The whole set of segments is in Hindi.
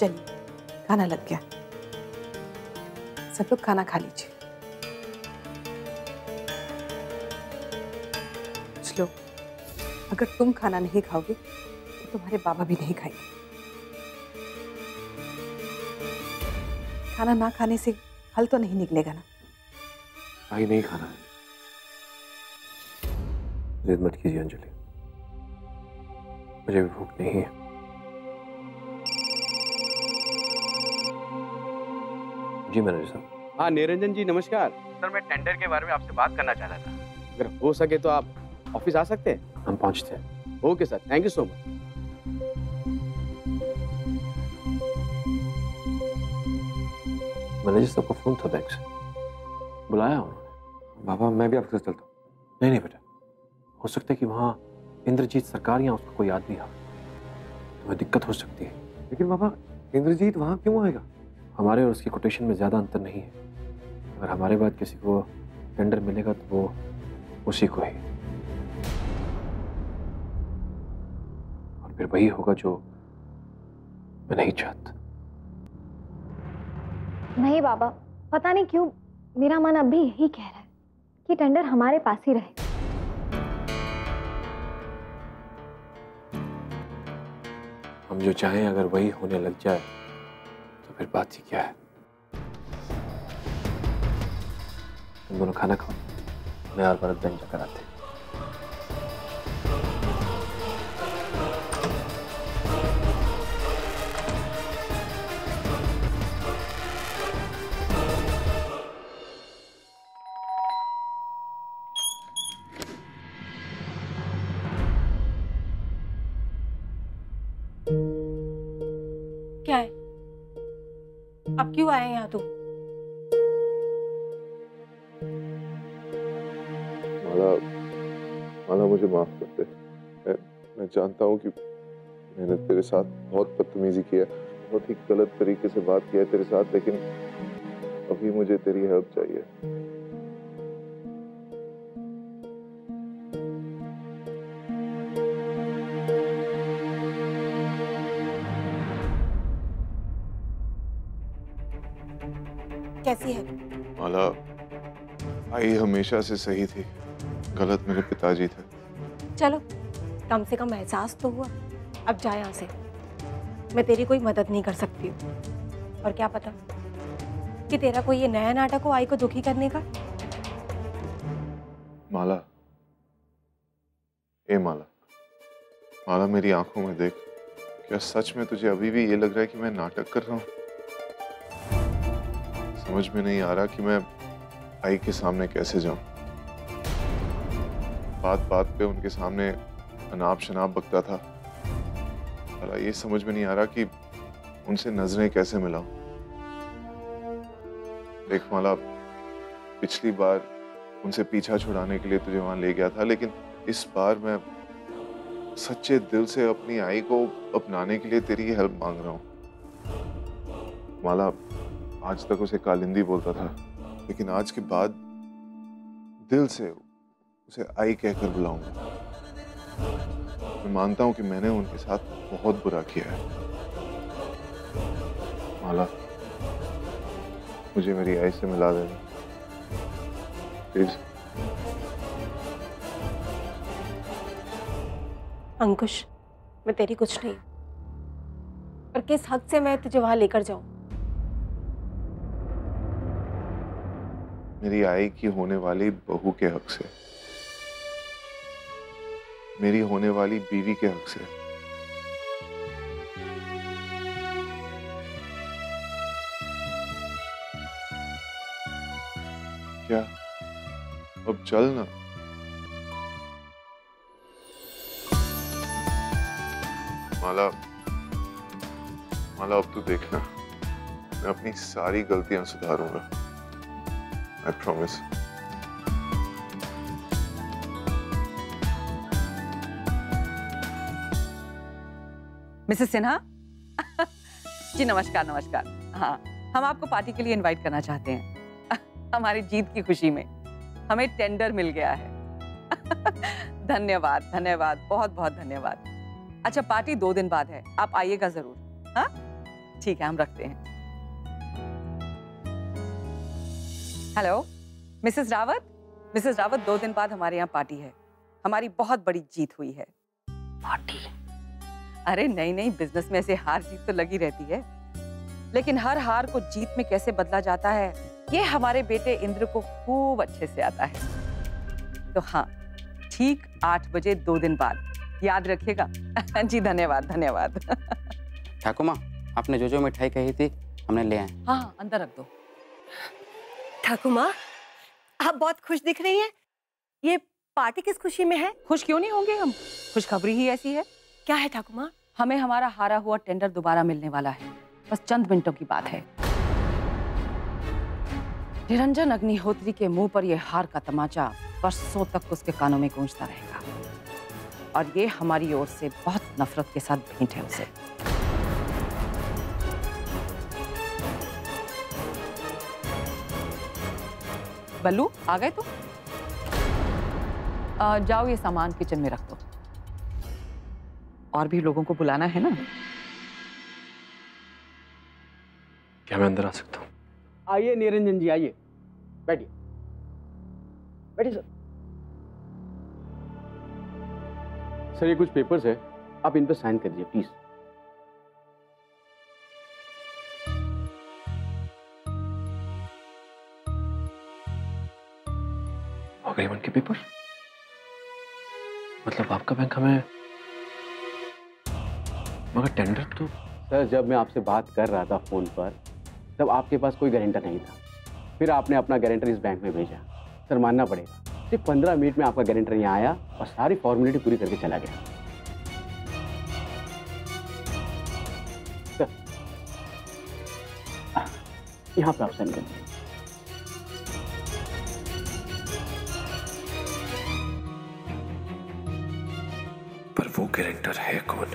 चलिए खाना लग गया, सब लोग खाना खा लीजिए। लो, अगर तुम खाना नहीं खाओगे तो तुम्हारे बाबा भी नहीं खाएंगे। खाना ना खाने से हल तो नहीं निकलेगा ना। भाई नहीं खाना है। जिद मत कीजिए अंजलि, मुझे भी भूख नहीं है। जी मैनेजर साहब। हाँ निरंजन जी नमस्कार। सर मैं टेंडर के बारे में आपसे बात करना चाह रहा था, अगर हो सके तो आप ऑफिस आ सकते हैं? हम पहुंचते हैं। Okay sir, thank you so much. Manager साहब का फोन था बैंक से, बुलाया उन्होंने। बाबा मैं भी आपके साथ चलता हूँ। नहीं नहीं बेटा, हो सकता है कि वहाँ इंद्रजीत सरकार या उसका कोई आदमी हो, तुम्हें दिक्कत हो सकती है। लेकिन बाबा इंद्रजीत वहाँ क्यों आएगा? हमारे और उसकी कोटेशन में ज्यादा अंतर नहीं है। अगर हमारे बाद किसी को टेंडर मिलेगा तो वो उसी को ही, और फिर वही होगा जो मैं नहीं चाहता। नहीं बाबा, पता नहीं क्यों मेरा मन अभी यही कह रहा है कि टेंडर हमारे पास ही रहे। हम जो चाहें अगर वही होने लग जाए तो फिर बात ही क्या है। तुम दोनों खाना खाओ, मैं और भरत बैंक जाकर आते हैं। क्या है? अब क्यों आए यहाँ तुम? माला मुझे माफ कर दे। मैं जानता हूँ कि मैंने तेरे साथ बहुत बदतमीजी की है, बहुत ही गलत तरीके से बात किया है तेरे साथ, लेकिन अभी मुझे तेरी हेल्प चाहिए। कैसी है? माला, आई हमेशा से सही थी, गलत मेरे पिताजी थे। चलो कम से कम एहसास तो हुआ। अब जा यहाँ से, मैं तेरी कोई मदद नहीं कर सकती हूँ। और क्या पता कि तेरा कोई ये नया नाटक हो आई को दुखी करने का। माला, ए माला, माला मेरी आंखों में देख, क्या सच में तुझे अभी भी ये लग रहा है कि मैं नाटक कर रहा हूँ? समझ में नहीं आ रहा कि मैं आई के सामने कैसे जाऊं। बात बात पे उनके सामने अनाप शनाप बकता था। अरे ये समझ में नहीं आ रहा कि उनसे नजरें कैसे मिलाऊं। देख माला, पिछली बार उनसे पीछा छुड़ाने के लिए तुझे वहां ले गया था, लेकिन इस बार मैं सच्चे दिल से अपनी आई को अपनाने के लिए तेरी हेल्प मांग रहा हूं। माला, आज तक उसे कालिंदी बोलता था, लेकिन आज के बाद दिल से उसे आई कहकर बुलाऊंगा। मैं मानता हूं कि मैंने उनके साथ बहुत बुरा किया है। माला, मुझे मेरी आई से मिला देना प्लीज। अंकुश, मैं तेरी कुछ नहीं, पर किस हद से मैं तुझे वहां लेकर जाऊं? मेरी आई की होने वाली बहू के हक से, मेरी होने वाली बीवी के हक से। क्या अब चल ना। माला, माला अब तू देखना, मैं अपनी सारी गलतियां सुधारूंगा, I promise. Mrs Sinha ji नमस्कार। नमस्कार। हाँ, हम आपको पार्टी के लिए इनवाइट करना चाहते हैं। हमारी जीत की खुशी में हमें टेंडर मिल गया है। धन्यवाद, धन्यवाद, बहुत बहुत धन्यवाद। अच्छा, पार्टी 2 दिन बाद है, आप आइएगा जरूर। हाँ ठीक है, हम रखते हैं। Hello Mrs Rawat. Mrs Rawat, 2 दिन बाद हमारे यहाँ पार्टी है। हमारी बहुत बड़ी जीत हुई है। पार्टी? अरे नहीं नहीं, बिजनेस में ऐसे हार जीत तो लगी रहती है, लेकिन हर हार को जीत में कैसे बदला जाता है ये हमारे बेटे इंद्र को खूब अच्छे से आता है। तो हाँ, ठीक 8 बजे 2 दिन बाद, याद रखिएगा। जी धन्यवाद धन्यवाद। ठाकुर माँ, आपने जो जो मिठाई कही थी हमने ले आए। हाँ, अंदर रख दो। ठाकुर माँ, आप बहुत खुश दिख रही हैं। ये पार्टी किस खुशी में है? खुश क्यों नहीं होंगे हम, खुशखबरी ही ऐसी है। क्या है ठाकुर माँ? हमें हमारा हारा हुआ टेंडर दोबारा मिलने वाला है, बस चंद मिनटों की बात है। निरंजन अग्निहोत्री के मुंह पर यह हार का तमाचा वर्षों तक उसके कानों में गूंजता रहेगा, और ये हमारी ओर से बहुत नफरत के साथ भेंट है उसे। बल्लू आ गए तो जाओ, ये सामान किचन में रख दो। और भी लोगों को बुलाना है ना। क्या मैं अंदर आ सकता हूँ? आइए निरंजन जी, आइए, बैठिए बैठिए सर। सर, ये कुछ पेपर्स है, आप इन पर साइन कर दीजिए प्लीज। अग्रीमेंट के पेपर? मतलब आपका बैंक हमें, मगर टेंडर तो। सर, जब मैं आपसे बात कर रहा था फोन पर, तब आपके पास कोई गारंटर नहीं था। फिर आपने अपना गारंटर इस बैंक में भेजा। सर, मानना पड़ेगा, सिर्फ 15 मिनट में आपका गारंटर यहाँ आया और सारी फॉर्मेलिटी पूरी करके चला गया। सर, यहाँ पे आप साइन कर दीजिए। पर वो गारंटर है कौन?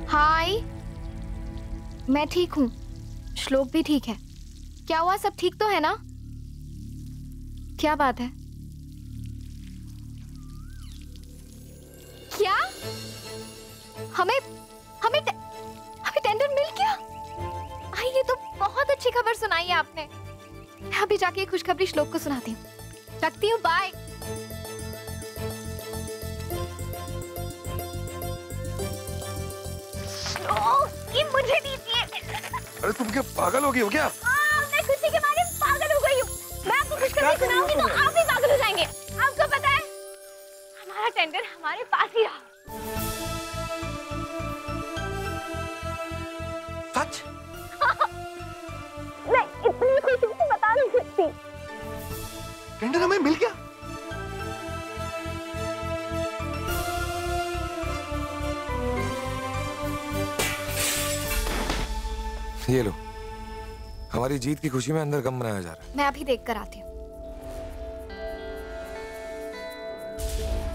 हाय, मैं ठीक हूँ, श्लोक भी ठीक है। क्या हुआ, सब ठीक तो है ना? क्या बात है? क्या हमें हमें हमें टेंडर मिल गया? आई, ये तो बहुत अच्छी खबर सुनाई है आपने। मैं अभी जाके ये खुशखबरी श्लोक को सुनाती हूँ। रखती हूँ, बाय। ये मुझे दीजिए। अरे तुम क्या पागल हो गई हो क्या? मैं खुशी के मारे पागल हो गई हूँ। मैं आपको खुशखबरी सुनाऊंगी तो आप भी पागल हो जाएंगे। आपको पता है, हमारा टेंडर हमारे पास ही रहा। सच? मैं इतनी खुशी से बता नहीं सकती। टेंडर हमें मिल गया? ये लो, हमारी जीत की खुशी में अंदर गम मनाया जा रहा है। मैं अभी देख कर आती हूँ।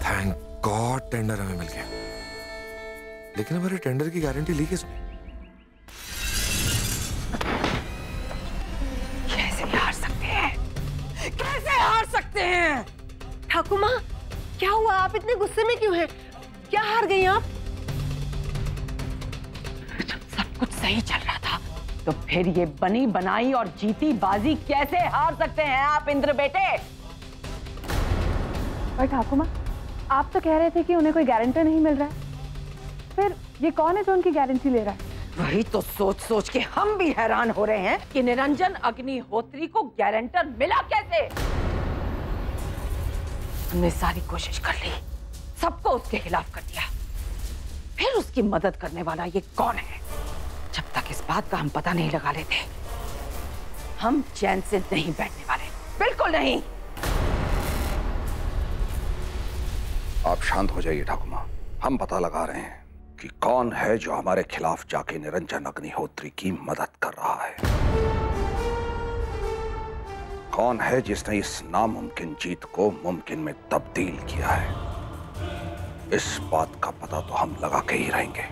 थैंक गॉड टेंडर हमें मिल गया। लेकिन हमारे टेंडर की गारंटी ली किसने? कैसे हार सकते हैं, कैसे हार सकते हैं? ठाकुर माँ, क्या हुआ? आप इतने गुस्से में क्यों हैं? क्या हार गई आप? जब सब कुछ सही चल रहा था, तो फिर ये बनी बनाई और जीती बाजी कैसे हार सकते हैं आप इंद्र बेटे? पर ठाकुर माँ, आप तो कह रहे थे कि उन्हें कोई गारंटर नहीं मिल रहा है। फिर ये कौन है जो उनकी गारंटी ले रहा है? वही तो सोच सोच के हम भी हैरान हो रहे हैं कि निरंजन अग्निहोत्री को गारंटर मिला कैसे। हमने सारी कोशिश कर ली, सबको उसके खिलाफ कर दिया, फिर उसकी मदद करने वाला ये कौन है? जब तक इस बात का हम पता नहीं लगा लेते, हम चैन से नहीं बैठने वाले, बिल्कुल नहीं। आप शांत हो जाइए ठाकुर माँ, हम पता लगा रहे हैं कि कौन है जो हमारे खिलाफ जाके निरंजन अग्निहोत्री की मदद कर रहा है। कौन है जिसने इस नामुमकिन जीत को मुमकिन में तब्दील किया है। इस बात का पता तो हम लगा के ही रहेंगे